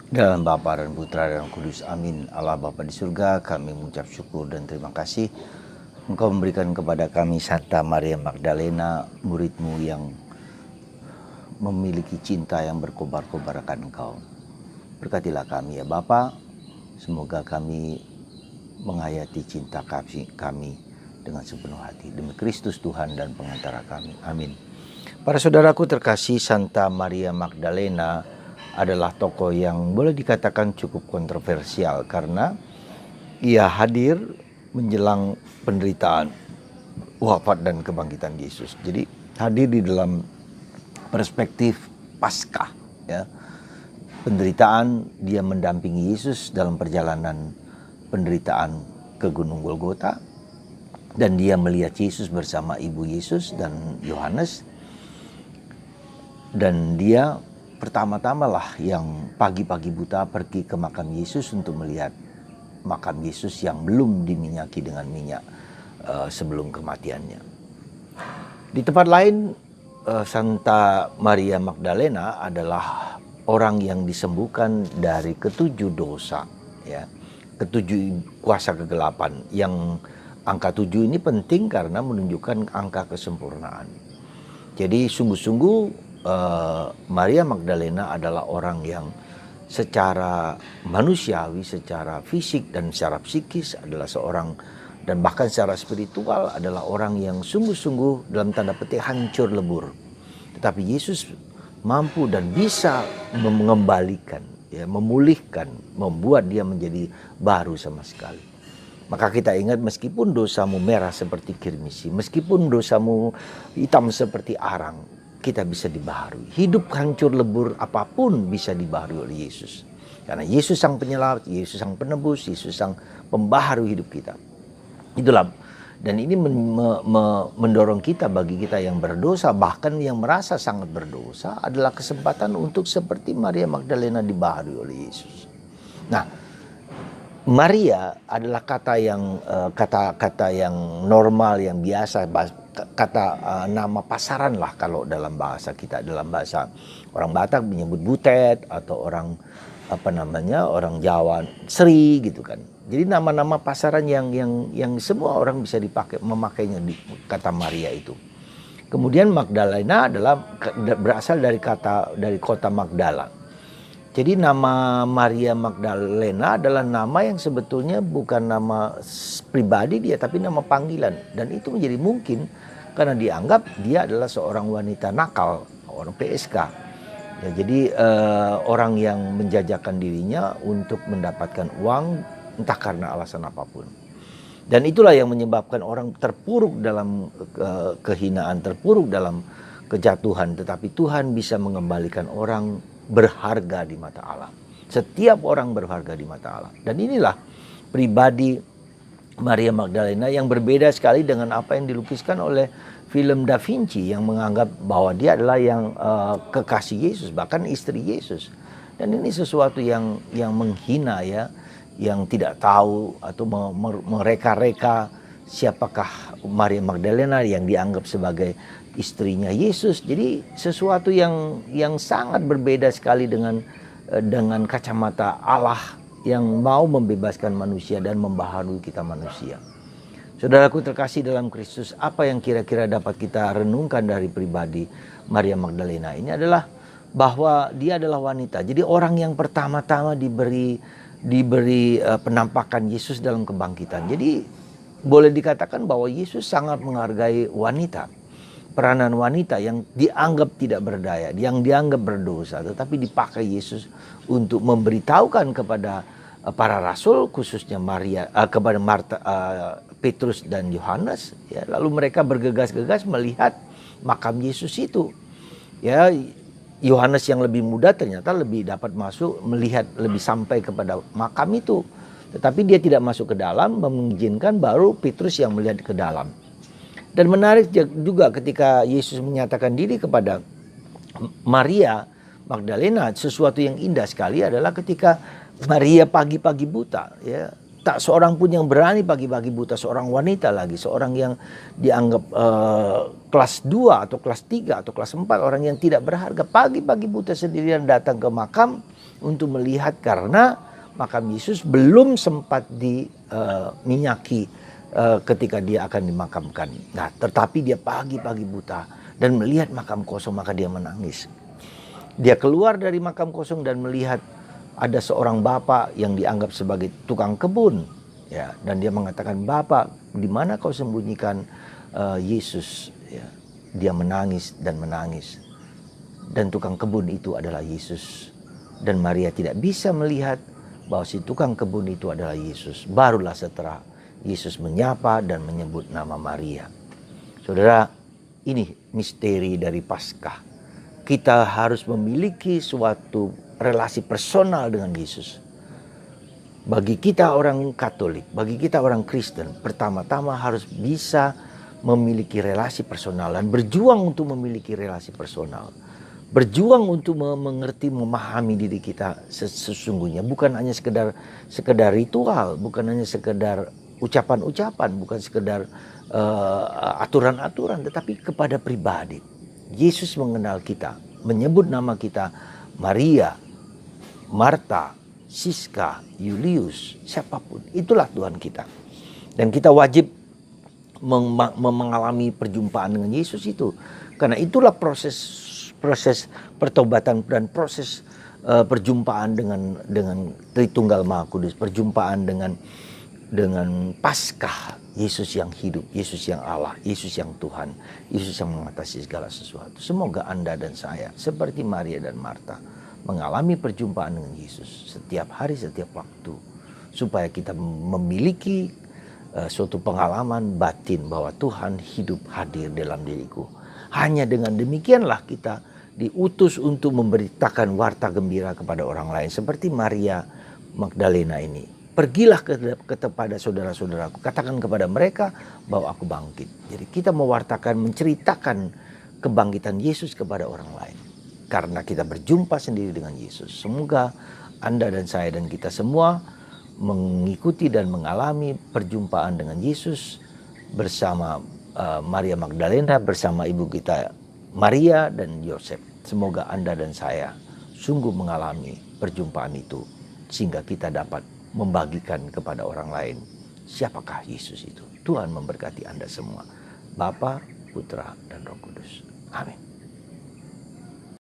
Dalam Bapa dan Putra dan Kudus, amin. Allah Bapa di surga, kami mengucap syukur dan terima kasih Engkau memberikan kepada kami Santa Maria Magdalena, muridmu yang memiliki cinta yang berkobar-kobar akan Engkau. Berkatilah kami ya Bapa, semoga kami menghayati cinta kami dengan sepenuh hati. Demi Kristus Tuhan dan pengantara kami. Amin. Para saudaraku terkasih, Santa Maria Magdalena adalah tokoh yang boleh dikatakan cukup kontroversial karena ia hadir menjelang penderitaan, wafat dan kebangkitan Yesus. Jadi hadir di dalam perspektif Paskah, ya. Penderitaan, dia mendampingi Yesus dalam perjalanan penderitaan ke Gunung Golgota, dan dia melihat Yesus bersama ibu Yesus dan Yohanes, dan dia pertama-tama lah yang pagi-pagi buta pergi ke makam Yesus untuk melihat makam Yesus yang belum diminyaki dengan minyak sebelum kematiannya. Di tempat lain, Santa Maria Magdalena adalah orang yang disembuhkan dari ketujuh dosa, ya, ketujuh kuasa kegelapan. Yang angka 7 ini penting karena menunjukkan angka kesempurnaan. Jadi sungguh-sungguh Maria Magdalena adalah orang yang secara manusiawi, secara fisik dan secara psikis adalah seorang, dan bahkan secara spiritual adalah orang yang sungguh-sungguh dalam tanda petik hancur lebur. Tetapi Yesus mampu dan bisa mengembalikan, ya, memulihkan, membuat dia menjadi baru sama sekali. Maka kita ingat, meskipun dosamu merah seperti kirmisi, meskipun dosamu hitam seperti arang, kita bisa dibaharui. Hidup hancur lebur apapun bisa dibaharui oleh Yesus. Karena Yesus sang penyelamat, Yesus sang penebus, Yesus sang pembaharu hidup kita. Itulah, dan ini mendorong kita, bagi kita yang berdosa, bahkan yang merasa sangat berdosa, adalah kesempatan untuk seperti Maria Magdalena dibaharui oleh Yesus. Nah, Maria adalah kata yang normal, yang biasa, nama pasaran lah kalau dalam bahasa kita. Dalam bahasa orang Batak menyebut butet, atau orang orang Jawa Sri gitu kan. Jadi nama-nama pasaran yang semua orang bisa memakainya di kata Maria itu. Kemudian Magdalena berasal dari kota Magdala. Jadi nama Maria Magdalena adalah nama yang sebetulnya bukan nama pribadi dia, tapi nama panggilan. Dan itu menjadi mungkin karena dianggap dia adalah seorang wanita nakal, orang PSK. Ya, jadi orang yang menjajakan dirinya untuk mendapatkan uang, entah karena alasan apapun. Dan itulah yang menyebabkan orang terpuruk dalam kehinaan, terpuruk dalam kejatuhan. Tetapi Tuhan bisa mengembalikan orang berharga di mata Allah. Setiap orang berharga di mata Allah. Dan inilah pribadi Maria Magdalena yang berbeda sekali dengan apa yang dilukiskan oleh film Da Vinci, yang menganggap bahwa dia adalah yang kekasih Yesus, bahkan istri Yesus. Dan ini sesuatu yang menghina, ya, yang tidak tahu atau mereka-reka siapakah Maria Magdalena yang dianggap sebagai istrinya Yesus. Jadi sesuatu yang sangat berbeda sekali dengan kacamata Allah yang mau membebaskan manusia dan membaharui kita manusia. Saudaraku terkasih dalam Kristus, apa yang kira-kira dapat kita renungkan dari pribadi Maria Magdalena ini adalah bahwa dia adalah wanita. Jadi orang yang pertama-tama diberi penampakan Yesus dalam kebangkitan. Jadi boleh dikatakan bahwa Yesus sangat menghargai wanita. Peranan wanita yang dianggap tidak berdaya, yang dianggap berdosa, tetapi dipakai Yesus untuk memberitahukan kepada para rasul, khususnya kepada Petrus dan Yohanes. Ya, lalu mereka bergegas-gegas melihat makam Yesus itu. Ya, Yohanes yang lebih muda ternyata lebih dapat masuk, melihat lebih sampai kepada makam itu. Tetapi dia tidak masuk ke dalam, mengizinkan baru Petrus yang melihat ke dalam. Dan menarik juga ketika Yesus menyatakan diri kepada Maria Magdalena, sesuatu yang indah sekali adalah ketika Maria pagi-pagi buta, ya, tak seorang pun yang berani pagi-pagi buta, seorang wanita lagi, seorang yang dianggap kelas 2 atau kelas 3 atau kelas 4, orang yang tidak berharga, pagi-pagi buta sendirian datang ke makam untuk melihat karena makam Yesus belum sempat diminyaki ketika dia akan dimakamkan. Nah, tetapi dia pagi-pagi buta dan melihat makam kosong, maka dia menangis. Dia keluar dari makam kosong dan melihat ada seorang bapak yang dianggap sebagai tukang kebun, ya, dan dia mengatakan, "Bapak, di mana kau sembunyikan Yesus?" Ya, dia menangis dan menangis. Dan tukang kebun itu adalah Yesus. Dan Maria tidak bisa melihat bahwa si tukang kebun itu adalah Yesus. Barulah setelah Yesus menyapa dan menyebut nama Maria. Saudara, ini misteri dari Paskah. Kita harus memiliki suatu relasi personal dengan Yesus. Bagi kita orang Katolik, bagi kita orang Kristen, pertama-tama harus bisa memiliki relasi personal dan berjuang untuk memiliki relasi personal. Berjuang untuk mengerti, memahami diri kita sesungguhnya. Bukan hanya sekedar ritual, bukan hanya sekedar ucapan-ucapan, bukan sekedar aturan-aturan, tetapi kepada pribadi. Yesus mengenal kita, menyebut nama kita Maria, Marta, Siska, Julius, siapapun. Itulah Tuhan kita. Dan kita wajib mengalami perjumpaan dengan Yesus itu. Karena itulah proses pertobatan dan proses perjumpaan dengan Tritunggal Maha Kudus, perjumpaan dengan Paskah, Yesus yang hidup, Yesus yang Allah, Yesus yang Tuhan, Yesus yang mengatasi segala sesuatu. Semoga Anda dan saya seperti Maria dan Marta mengalami perjumpaan dengan Yesus setiap hari, setiap waktu, supaya kita memiliki suatu pengalaman batin bahwa Tuhan hidup hadir dalam diriku. Hanya dengan demikianlah kita diutus untuk memberitakan warta gembira kepada orang lain. Seperti Maria Magdalena ini. Pergilah kepada saudara-saudaraku. Katakan kepada mereka bahwa aku bangkit. Jadi kita mewartakan, menceritakan kebangkitan Yesus kepada orang lain. Karena kita berjumpa sendiri dengan Yesus. Semoga Anda dan saya dan kita semua mengikuti dan mengalami perjumpaan dengan Yesus bersama Maria Magdalena, bersama ibu kita Maria dan Yosef. Semoga Anda dan saya sungguh mengalami perjumpaan itu sehingga kita dapat membagikan kepada orang lain siapakah Yesus itu. Tuhan memberkati Anda semua. Bapa, Putra, dan Roh Kudus. Amin.